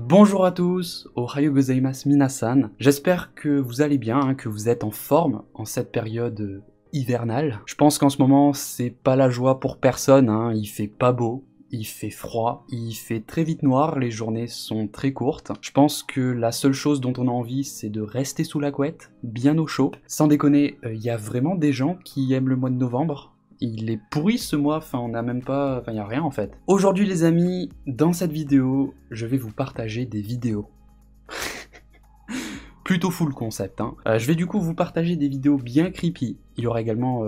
Bonjour à tous, Ohayo gozaimasu minasan. J'espère que vous allez bien, que vous êtes en forme en cette période hivernale. Je pense qu'en ce moment, c'est pas la joie pour personne, il fait pas beau. Il fait froid, il fait très vite noir, les journées sont très courtes. Je pense que la seule chose dont on a envie, c'est de rester sous la couette, bien au chaud. Sans déconner, il y a vraiment des gens qui aiment le mois de novembre. Il est pourri ce mois, on n'a même pas... il n'y a rien en fait. Aujourd'hui les amis, dans cette vidéo, je vais vous partager des vidéos. Plutôt full concept. Je vais du coup vous partager des vidéos bien creepy. Il y aura également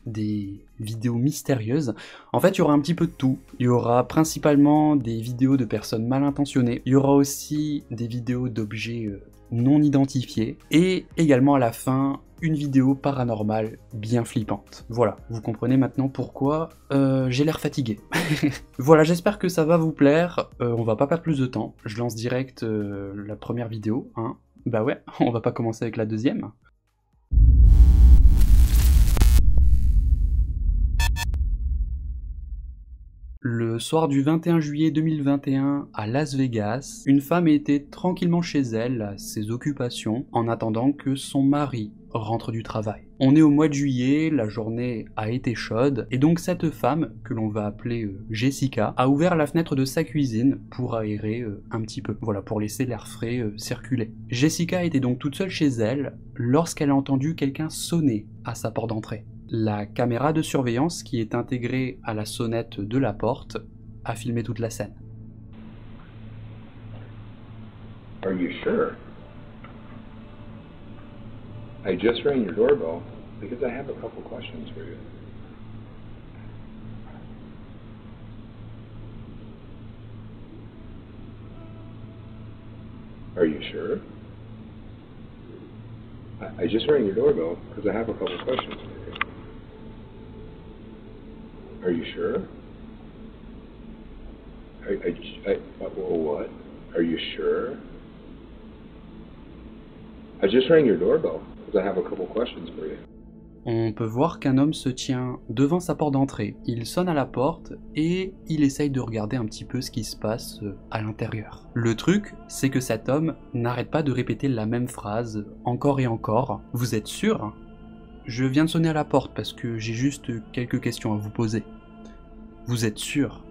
des vidéos mystérieuses. En fait, il y aura un petit peu de tout. Il y aura principalement des vidéos de personnes mal intentionnées. Il y aura aussi des vidéos d'objets non identifiés. Et également à la fin, une vidéo paranormale bien flippante. Voilà, vous comprenez maintenant pourquoi j'ai l'air fatigué. Voilà, j'espère que ça va vous plaire. On va pas perdre plus de temps. Je lance direct la première vidéo. Bah ouais, on va pas commencer avec la deuxième. Le soir du 21 juillet 2021, à Las Vegas, une femme était tranquillement chez elle, à ses occupations, en attendant que son mari rentre du travail. On est au mois de juillet, la journée a été chaude, et donc cette femme, que l'on va appeler Jessica, a ouvert la fenêtre de sa cuisine pour aérer un petit peu, voilà, pour laisser l'air frais circuler. Jessica était donc toute seule chez elle, lorsqu'elle a entendu quelqu'un sonner à sa porte d'entrée. La caméra de surveillance qui est intégrée à la sonnette de la porte a filmé toute la scène. Are you sure? I just rang your doorbell because I have a couple questions for you. Are you sure? I just rang your doorbell because I have a couple questions for you. Are you sure? What? Are you sure? I just rang your doorbell because I have a couple questions for you. On peut voir qu'un homme se tient devant sa porte d'entrée. Il sonne à la porte et il essaye de regarder un petit peu ce qui se passe à l'intérieur. Le truc, c'est que cet homme n'arrête pas de répéter la même phrase encore et encore. Vous êtes sûr ? Je viens de sonner à la porte parce que j'ai juste quelques questions à vous poser. Vous êtes sûr ?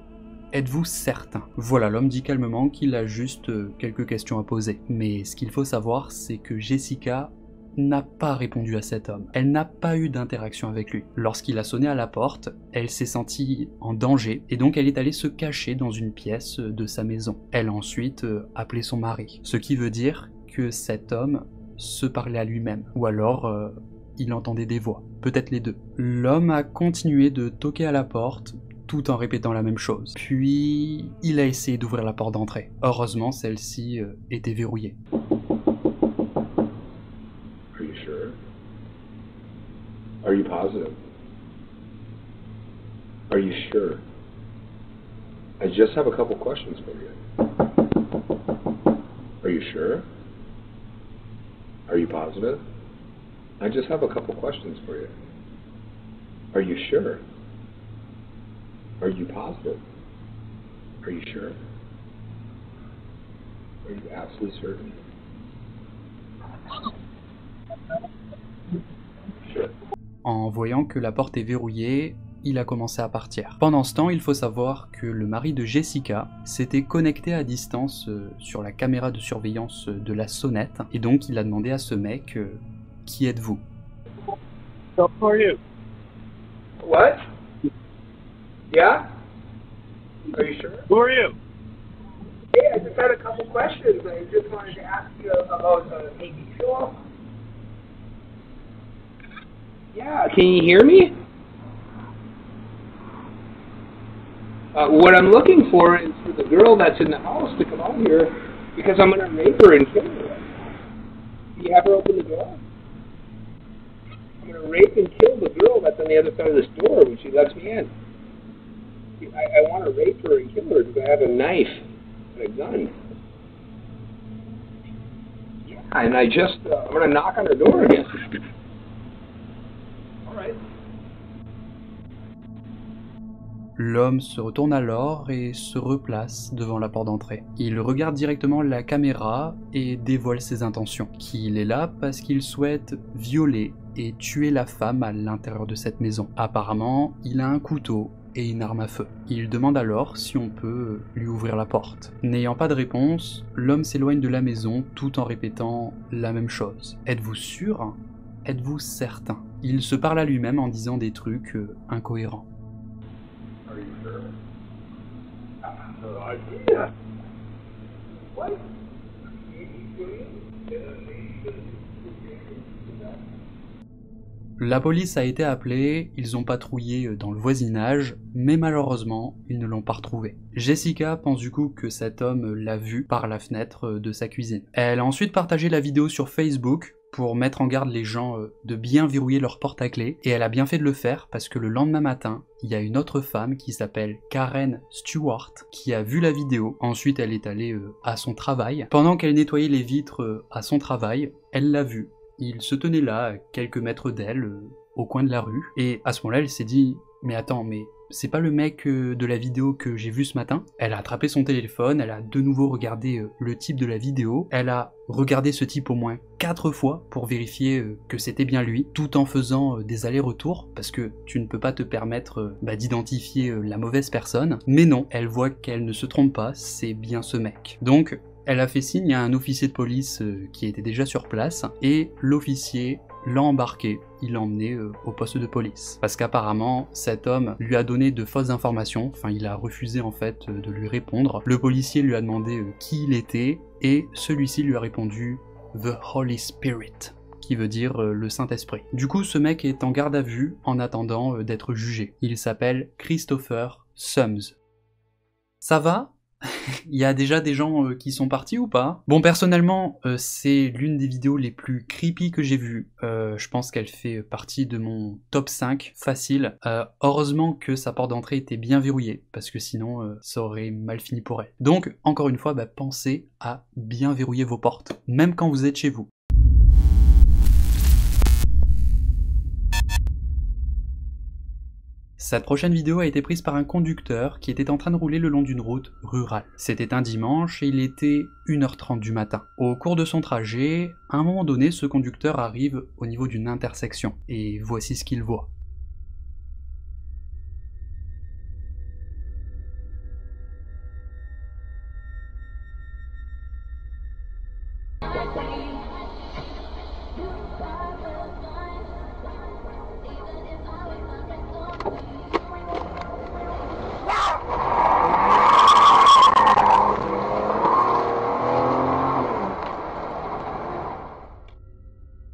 Êtes-vous certain ? Voilà, l'homme dit calmement qu'il a juste quelques questions à poser. Mais ce qu'il faut savoir, c'est que Jessica n'a pas répondu à cet homme. Elle n'a pas eu d'interaction avec lui. Lorsqu'il a sonné à la porte, elle s'est sentie en danger et donc elle est allée se cacher dans une pièce de sa maison. Elle a ensuite appelé son mari. Ce qui veut dire que cet homme se parlait à lui-même. Ou alors... il entendait des voix, peut-être les deux. L'homme a continué de toquer à la porte, tout en répétant la même chose. Puis, il a essayé d'ouvrir la porte d'entrée. Heureusement, celle-ci était verrouillée. Are you sure? Are you positive? Are you sure? I just have a couple questions for you. Are you sure? Are you positive? I just have a couple questions for you. Are you sure? Are you positive? Are you sure? Are you absolutely certain? Sure. En voyant que la porte est verrouillée, il a commencé à partir. Pendant ce temps, il faut savoir que le mari de Jessica s'était connecté à distance sur la caméra de surveillance de la sonnette, et donc il a demandé à ce mec qui êtes-vous? So who are you? What? Yeah? Are you sure? Who are you? Hey, I just had a couple questions. I just wanted to ask you about maybe fuel. Yeah, can you hear me? What I'm looking for is for the girl that's in the house to come out here because I'm going to rape her and kill her. Can you have her open the door? I'm going to rape and kill the girl that's on the other side of this door when she lets me in. I want to rape her and kill her because I have a knife and a gun. Yeah, and I'm going to knock on her door again. All right. L'homme se retourne alors et se replace devant la porte d'entrée. Il regarde directement la caméra et dévoile ses intentions. Qu'il est là parce qu'il souhaite violer et tuer la femme à l'intérieur de cette maison. Apparemment, il a un couteau et une arme à feu. Il demande alors si on peut lui ouvrir la porte. N'ayant pas de réponse, l'homme s'éloigne de la maison tout en répétant la même chose. Êtes-vous sûr ? Êtes-vous certain ? Il se parle à lui-même en disant des trucs incohérents. La police a été appelée, ils ont patrouillé dans le voisinage, mais malheureusement, ils ne l'ont pas retrouvé. Jessica pense du coup que cet homme l'a vu par la fenêtre de sa cuisine. Elle a ensuite partagé la vidéo sur Facebook pour mettre en garde les gens de bien verrouiller leur porte à clé, et elle a bien fait de le faire parce que le lendemain matin, il y a une autre femme qui s'appelle Karen Stewart qui a vu la vidéo. Ensuite, elle est allée à son travail. Pendant qu'elle nettoyait les vitres à son travail, elle l'a vu. Il se tenait là, à quelques mètres d'elle, au coin de la rue, et à ce moment-là, elle s'est dit « Mais attends, mais c'est pas le mec de la vidéo que j'ai vu ce matin ?» Elle a attrapé son téléphone, elle a de nouveau regardé le type de la vidéo, elle a regardé ce type au moins 4 fois pour vérifier que c'était bien lui, tout en faisant des allers-retours, parce que tu ne peux pas te permettre d'identifier la mauvaise personne, mais non, elle voit qu'elle ne se trompe pas, c'est bien ce mec. Donc, elle a fait signe à un officier de police qui était déjà sur place, et l'officier l'a embarqué, il l'a emmené au poste de police. Parce qu'apparemment, cet homme lui a donné de fausses informations, enfin il a refusé en fait de lui répondre. Le policier lui a demandé qui il était, et celui-ci lui a répondu « The Holy Spirit », qui veut dire le Saint-Esprit. Du coup, ce mec est en garde à vue en attendant d'être jugé. Il s'appelle Christopher Sums. Ça va ? Il y a déjà des gens qui sont partis ou pas? Bon, personnellement, c'est l'une des vidéos les plus creepy que j'ai vues. Je pense qu'elle fait partie de mon top 5 facile. Heureusement que sa porte d'entrée était bien verrouillée, parce que sinon, ça aurait mal fini pour elle. Donc, encore une fois, pensez à bien verrouiller vos portes, même quand vous êtes chez vous. Cette prochaine vidéo a été prise par un conducteur qui était en train de rouler le long d'une route rurale. C'était un dimanche et il était 1h30 du matin. Au cours de son trajet, à un moment donné, ce conducteur arrive au niveau d'une intersection. Et voici ce qu'il voit.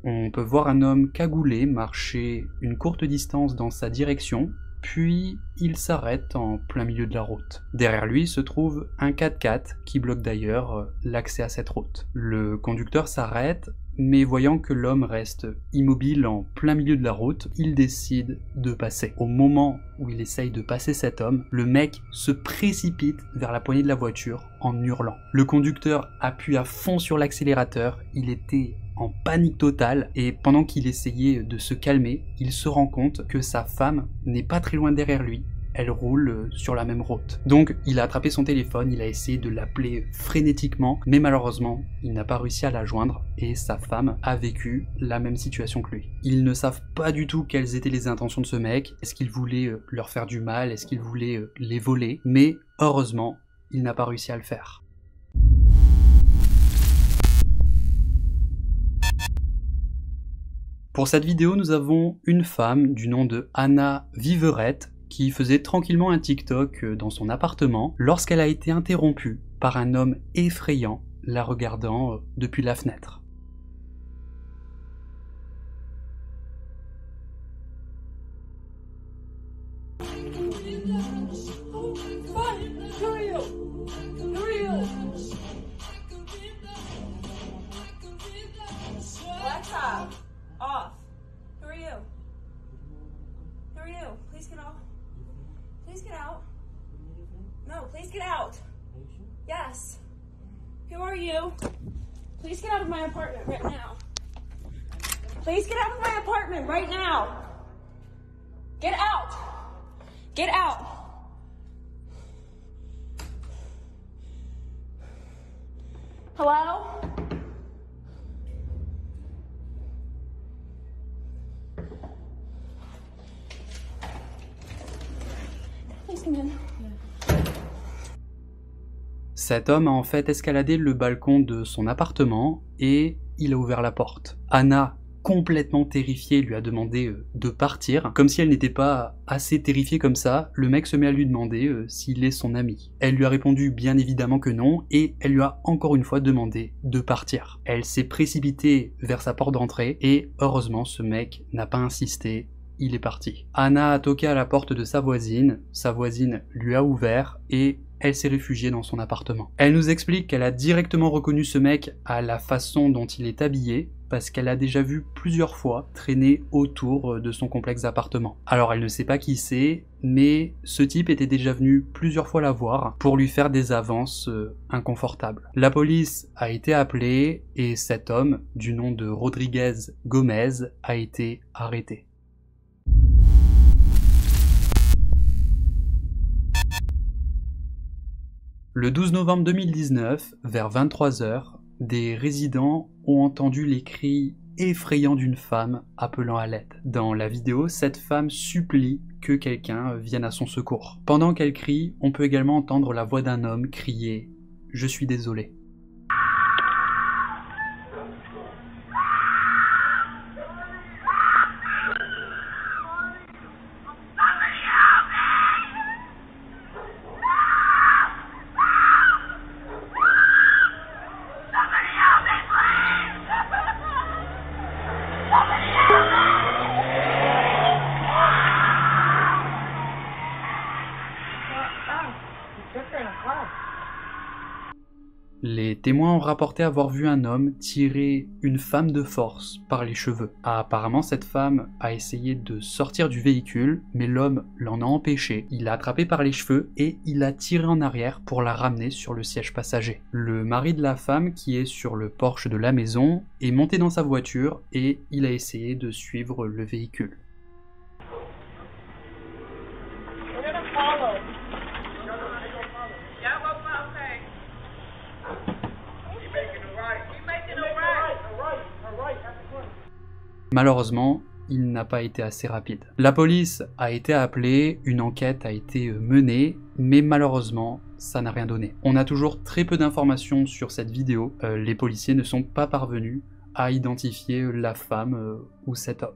On peut voir un homme cagoulé marcher une courte distance dans sa direction, puis il s'arrête en plein milieu de la route. Derrière lui se trouve un 4x4 qui bloque d'ailleurs l'accès à cette route. Le conducteur s'arrête, mais voyant que l'homme reste immobile en plein milieu de la route, il décide de passer. Au moment où il essaye de passer cet homme, le mec se précipite vers la poignée de la voiture en hurlant. Le conducteur appuie à fond sur l'accélérateur, il était en panique totale, et pendant qu'il essayait de se calmer, il se rend compte que sa femme n'est pas très loin derrière lui. Elle roule sur la même route. Donc il a attrapé son téléphone, il a essayé de l'appeler frénétiquement, mais malheureusement, il n'a pas réussi à la joindre et sa femme a vécu la même situation que lui. Ils ne savent pas du tout quelles étaient les intentions de ce mec, est-ce qu'il voulait leur faire du mal, est-ce qu'il voulait les voler, mais heureusement, il n'a pas réussi à le faire. Pour cette vidéo, nous avons une femme du nom de Anna Viverette qui faisait tranquillement un TikTok dans son appartement lorsqu'elle a été interrompue par un homme effrayant la regardant depuis la fenêtre. Off. Who are you? Who are you? Please get off. Please get out. No, please get out. Yes. Who are you? Please get out of my apartment right now. Please get out of my apartment right now. Get out. Get out. Hello? Please come in. Cet homme a en fait escaladé le balcon de son appartement et il a ouvert la porte. Anna, complètement terrifiée, lui a demandé de partir. Comme si elle n'était pas assez terrifiée comme ça, le mec se met à lui demander s'il est son ami. Elle lui a répondu bien évidemment que non et elle lui a encore une fois demandé de partir. Elle s'est précipitée vers sa porte d'entrée et heureusement ce mec n'a pas insisté. Il est parti. Anna a toqué à la porte de sa voisine lui a ouvert et elle s'est réfugiée dans son appartement. Elle nous explique qu'elle a directement reconnu ce mec à la façon dont il est habillé, parce qu'elle l'a déjà vu plusieurs fois traîner autour de son complexe d'appartement. Alors elle ne sait pas qui c'est, mais ce type était déjà venu plusieurs fois la voir pour lui faire des avances inconfortables. La police a été appelée et cet homme, du nom de Rodriguez Gomez, a été arrêté. Le 12 novembre 2019, vers 23 h, des résidents ont entendu les cris effrayants d'une femme appelant à l'aide. Dans la vidéo, cette femme supplie que quelqu'un vienne à son secours. Pendant qu'elle crie, on peut également entendre la voix d'un homme crier « Je suis désolé ». Les témoins ont rapporté avoir vu un homme tirer une femme de force par les cheveux. Apparemment, cette femme a essayé de sortir du véhicule, mais l'homme l'en a empêché. Il l'a attrapée par les cheveux et il a tiré en arrière pour la ramener sur le siège passager. Le mari de la femme, qui est sur le porche de la maison, est monté dans sa voiture et il a essayé de suivre le véhicule. Malheureusement, il n'a pas été assez rapide. La police a été appelée, une enquête a été menée, mais malheureusement, ça n'a rien donné. On a toujours très peu d'informations sur cette vidéo. Les policiers ne sont pas parvenus à identifier la femme ou cet homme.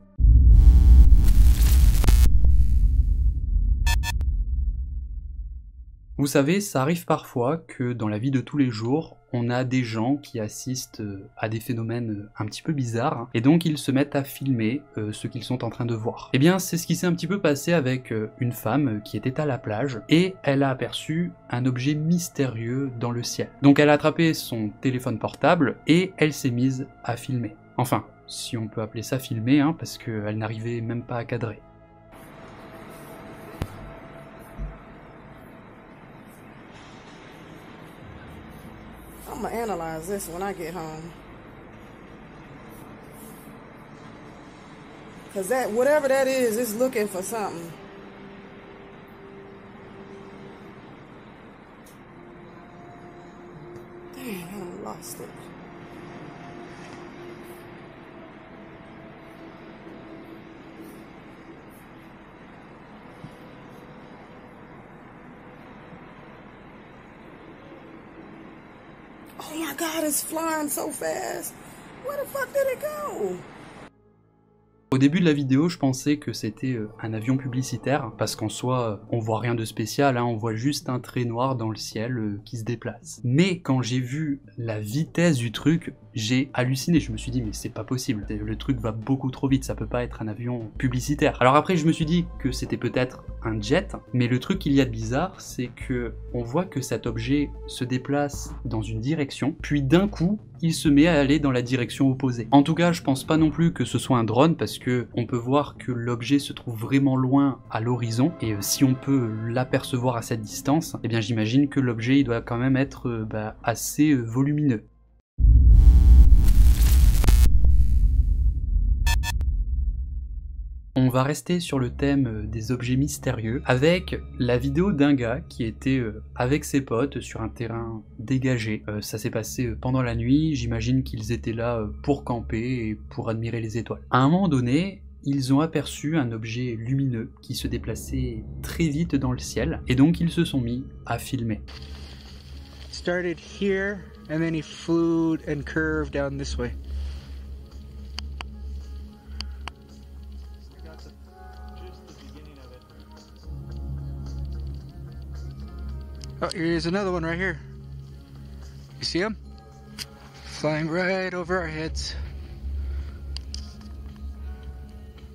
Vous savez, ça arrive parfois que dans la vie de tous les jours, on a des gens qui assistent à des phénomènes un petit peu bizarres, et donc ils se mettent à filmer ce qu'ils sont en train de voir. Et bien c'est ce qui s'est un petit peu passé avec une femme qui était à la plage, et elle a aperçu un objet mystérieux dans le ciel. Donc elle a attrapé son téléphone portable, et elle s'est mise à filmer. Enfin, si on peut appeler ça filmer, hein, parce qu'elle n'arrivait même pas à cadrer. I'm gonna analyze this when I get home. Cause that, whatever that is looking for something. Dang, I lost it. Oh my God, it's flying so fast. Where the fuck did it go? Au début de la vidéo, je pensais que c'était un avion publicitaire, parce qu'en soi, on voit rien de spécial, hein, on voit juste un trait noir dans le ciel qui se déplace. Mais quand j'ai vu la vitesse du truc, j'ai halluciné, je me suis dit mais c'est pas possible, le truc va beaucoup trop vite, ça peut pas être un avion publicitaire. Alors après je me suis dit que c'était peut-être un jet, mais le truc qu'il y a de bizarre, c'est que on voit que cet objet se déplace dans une direction, puis d'un coup, il se met à aller dans la direction opposée. En tout cas, je pense pas non plus que ce soit un drone, parce que on peut voir que l'objet se trouve vraiment loin à l'horizon, et si on peut l'apercevoir à cette distance, eh bien j'imagine que l'objet il doit quand même être assez volumineux. On va rester sur le thème des objets mystérieux avec la vidéo d'un gars qui était avec ses potes sur un terrain dégagé. Ça s'est passé pendant la nuit, j'imagine qu'ils étaient là pour camper et pour admirer les étoiles. À un moment donné, ils ont aperçu un objet lumineux qui se déplaçait très vite dans le ciel et donc ils se sont mis à filmer. Started here and then he flew and curved down this way. Oh, here's another one right here. You see him? Flying right over our heads.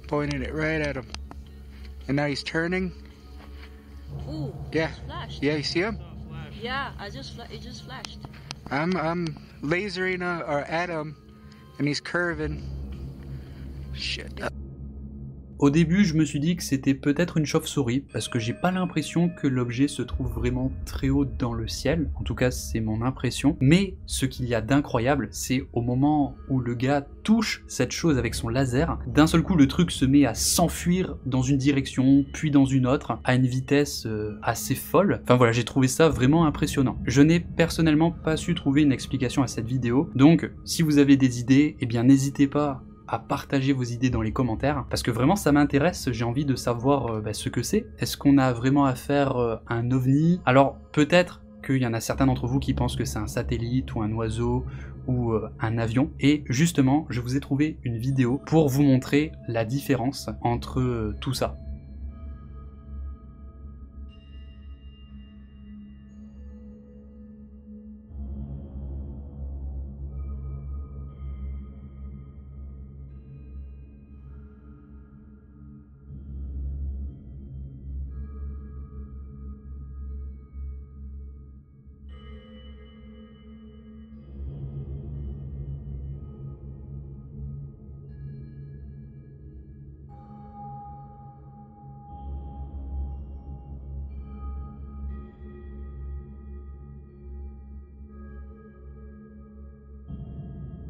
Pointing it right at him. And now he's turning. Ooh, Yeah. it flashed. Yeah, you see him? Yeah, it just flashed. I'm lasering at him and he's curving. Shit. Au début, je me suis dit que c'était peut-être une chauve-souris, parce que j'ai pas l'impression que l'objet se trouve vraiment très haut dans le ciel, en tout cas c'est mon impression, mais ce qu'il y a d'incroyable, c'est au moment où le gars touche cette chose avec son laser, d'un seul coup le truc se met à s'enfuir dans une direction, puis dans une autre, à une vitesse assez folle. Enfin voilà, j'ai trouvé ça vraiment impressionnant. Je n'ai personnellement pas su trouver une explication à cette vidéo, donc si vous avez des idées, eh bien n'hésitez pas à partager vos idées dans les commentaires, parce que vraiment ça m'intéresse, j'ai envie de savoir ce que c'est. Est-ce qu'on a vraiment affaire à un ovni? Alors peut-être qu'il y en a certains d'entre vous qui pensent que c'est un satellite ou un oiseau ou un avion, et justement je vous ai trouvé une vidéo pour vous montrer la différence entre tout ça.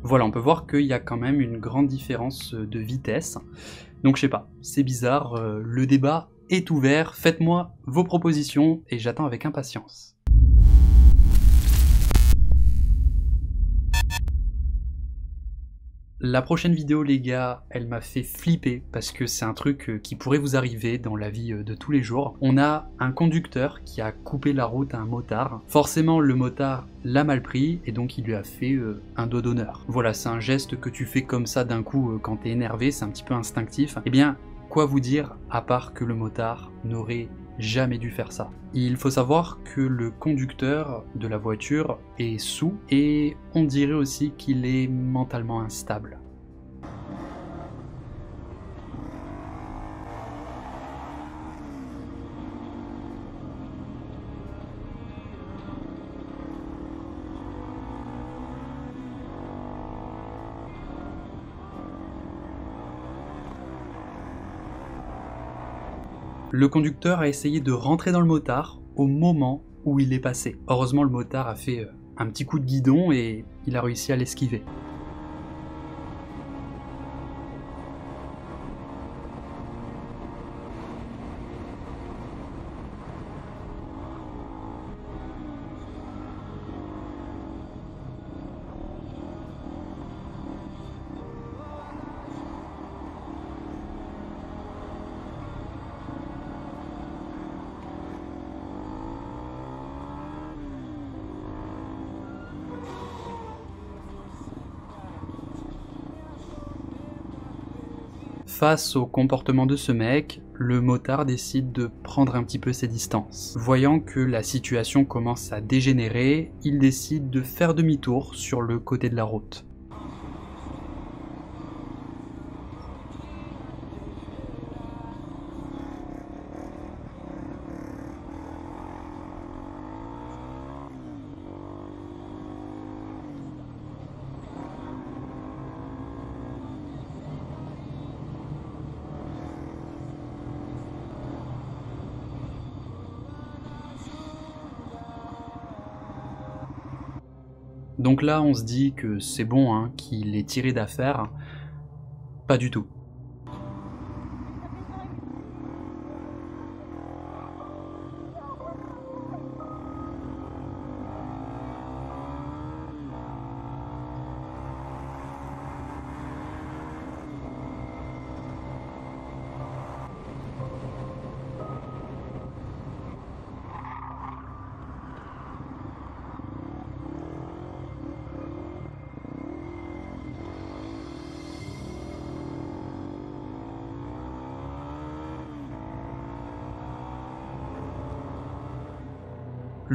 Voilà, on peut voir qu'il y a quand même une grande différence de vitesse. Donc je sais pas, c'est bizarre, le débat est ouvert, faites-moi vos propositions et j'attends avec impatience. La prochaine vidéo les gars, elle m'a fait flipper parce que c'est un truc qui pourrait vous arriver dans la vie de tous les jours. On a un conducteur qui a coupé la route à un motard. Forcément le motard l'a mal pris et donc il lui a fait un dos d'honneur. Voilà, c'est un geste que tu fais comme ça d'un coup quand t'es énervé, c'est un petit peu instinctif. Eh bien, quoi vous dire à part que le motard n'aurait jamais dû faire ça. Il faut savoir que le conducteur de la voiture est saoul et on dirait aussi qu'il est mentalement instable. Le conducteur a essayé de rentrer dans le motard au moment où il est passé. Heureusement, le motard a fait un petit coup de guidon et il a réussi à l'esquiver. Face au comportement de ce mec, le motard décide de prendre un petit peu ses distances. Voyant que la situation commence à dégénérer, il décide de faire demi-tour sur le côté de la route. Donc là, on se dit que c'est bon, hein, qu'il est tiré d'affaire. Pas du tout.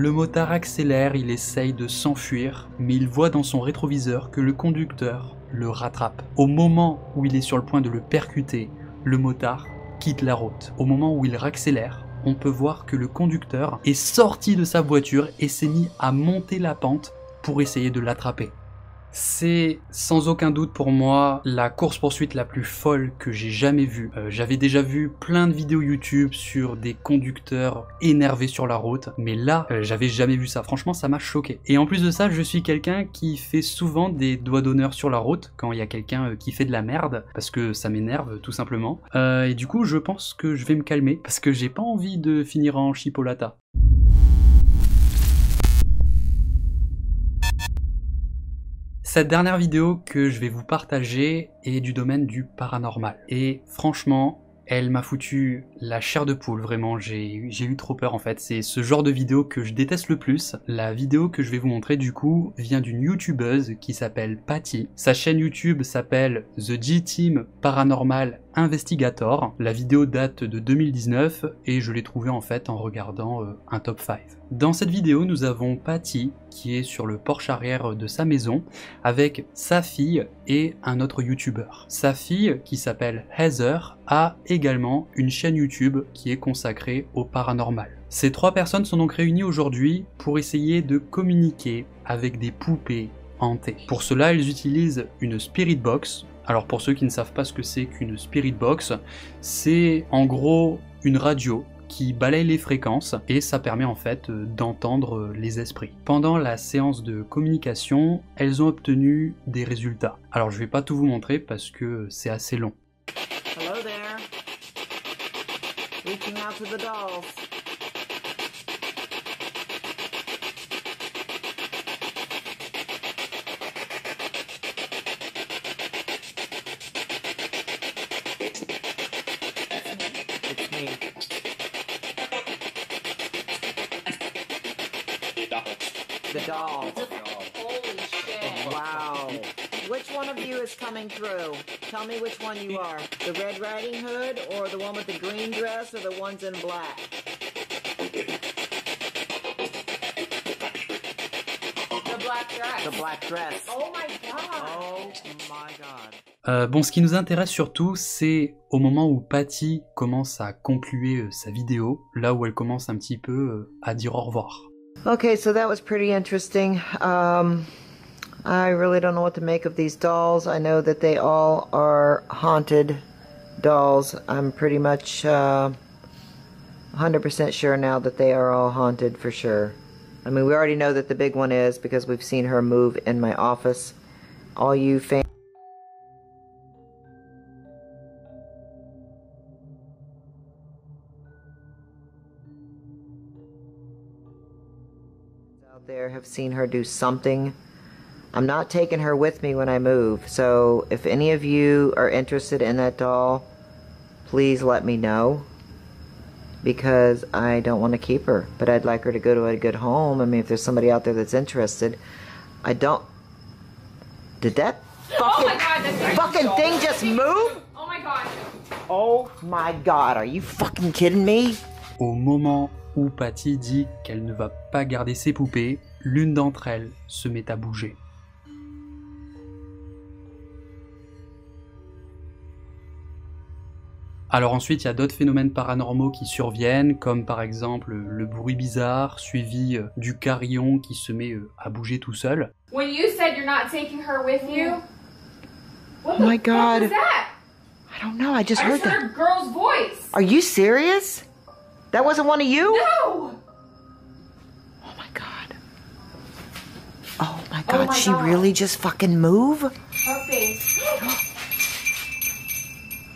Le motard accélère, il essaye de s'enfuir, mais il voit dans son rétroviseur que le conducteur le rattrape. Au moment où il est sur le point de le percuter, le motard quitte la route. Au moment où il accélère, on peut voir que le conducteur est sorti de sa voiture et s'est mis à monter la pente pour essayer de l'attraper. C'est sans aucun doute pour moi la course-poursuite la plus folle que j'ai jamais vue. J'avais déjà vu plein de vidéos YouTube sur des conducteurs énervés sur la route, mais là, j'avais jamais vu ça. Franchement, ça m'a choqué. Et en plus de ça, je suis quelqu'un qui fait souvent des doigts d'honneur sur la route quand il y a quelqu'un qui fait de la merde, parce que ça m'énerve tout simplement. Et du coup, je pense que je vais me calmer, parce que j'ai pas envie de finir en chipolata. Cette dernière vidéo que je vais vous partager est du domaine du paranormal. Et franchement, elle m'a foutu la chair de poule, vraiment, j'ai eu trop peur en fait. C'est ce genre de vidéo que je déteste le plus. La vidéo que je vais vous montrer du coup vient d'une youtubeuse qui s'appelle Patty. Sa chaîne YouTube s'appelle The G-Team Paranormal Investigator. La vidéo date de 2019 et je l'ai trouvée en fait en regardant un top 5. Dans cette vidéo, nous avons Patty qui est sur le porche arrière de sa maison avec sa fille et un autre youtubeur. Sa fille, qui s'appelle Heather, a également une chaîne YouTube qui est consacrée au paranormal. Ces trois personnes sont donc réunies aujourd'hui pour essayer de communiquer avec des poupées hantées. Pour cela, elles utilisent une spirit box. Alors pour ceux qui ne savent pas ce que c'est qu'une spirit box, c'est en gros une radio qui balaye les fréquences et ça permet en fait d'entendre les esprits. Pendant la séance de communication, elles ont obtenu des résultats. Alors je vais pas tout vous montrer parce que c'est assez long. Hello there. Reaching out to the dolls. It's me. The doll. Holy shit. Wow. Which one of you is coming through? Tell me which one you are. The Red Riding Hood, or the one with the green dress, or the ones in black? The black dress. The black dress. Oh my god. Oh my god. Bon, ce qui nous intéresse surtout, c'est au moment où Patty commence à concluer sa vidéo, là où elle commence un petit peu à dire au revoir. Okay, so that was pretty interesting. I really don't know what to make of these dolls. I know that they all are haunted dolls. I'm pretty much 100% sure now that they are all haunted for sure. I mean, we already know that the big one is because we've seen her move in my office. All you fans out there have seen her do something. I'm not taking her with me when I move, so if any of you are interested in that doll, please let me know, because I don't want to keep her, but I'd like her to go to a good home. I mean, if there's somebody out there that's interested, I don't... Did that fucking thing just move? Oh my god. Oh my god, are you fucking kidding me? Au moment où Patty dit qu'elle ne va pas garder ses poupées, l'une d'entre elles se met à bouger. Alors ensuite, il y a d'autres phénomènes paranormaux qui surviennent, comme par exemple le bruit bizarre, suivi du carillon qui se met à bouger tout seul. When you said you're not taking her with you, what Oh my the god. fuck was that? I don't know, I just I heard just that. heard a girl's voice. Are you serious? That wasn't one of you? No. Oh my god. Oh my god, my she God. really just fucking move? Her face.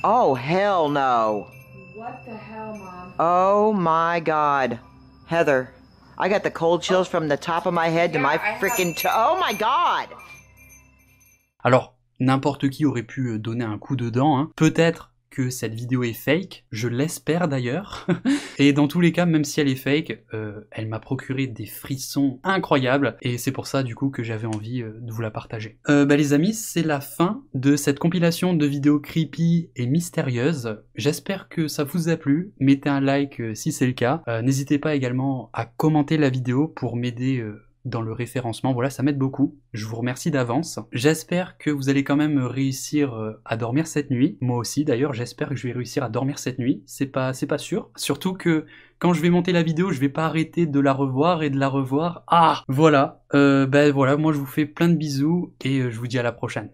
Oh hell no. What the hell, Mom? Oh my god. Heather, I got the cold chills from the top of my head to Yeah, my I have- freaking toe. Oh my god. Alors, n'importe qui aurait pu donner un coup de dent, hein. Peut-être que cette vidéo est fake, je l'espère d'ailleurs. Et dans tous les cas, même si elle est fake, elle m'a procuré des frissons incroyables, et c'est pour ça du coup que j'avais envie de vous la partager. Les amis, c'est la fin de cette compilation de vidéos creepy et mystérieuses. J'espère que ça vous a plu, mettez un like si c'est le cas. N'hésitez pas également à commenter la vidéo pour m'aider dans le référencement, voilà, ça m'aide beaucoup. Je vous remercie d'avance. J'espère que vous allez quand même réussir à dormir cette nuit. Moi aussi d'ailleurs, j'espère que je vais réussir à dormir cette nuit. C'est pas sûr. Surtout que quand je vais monter la vidéo, je vais pas arrêter de la revoir et de la revoir. Ah, voilà. Voilà, moi je vous fais plein de bisous et je vous dis à la prochaine.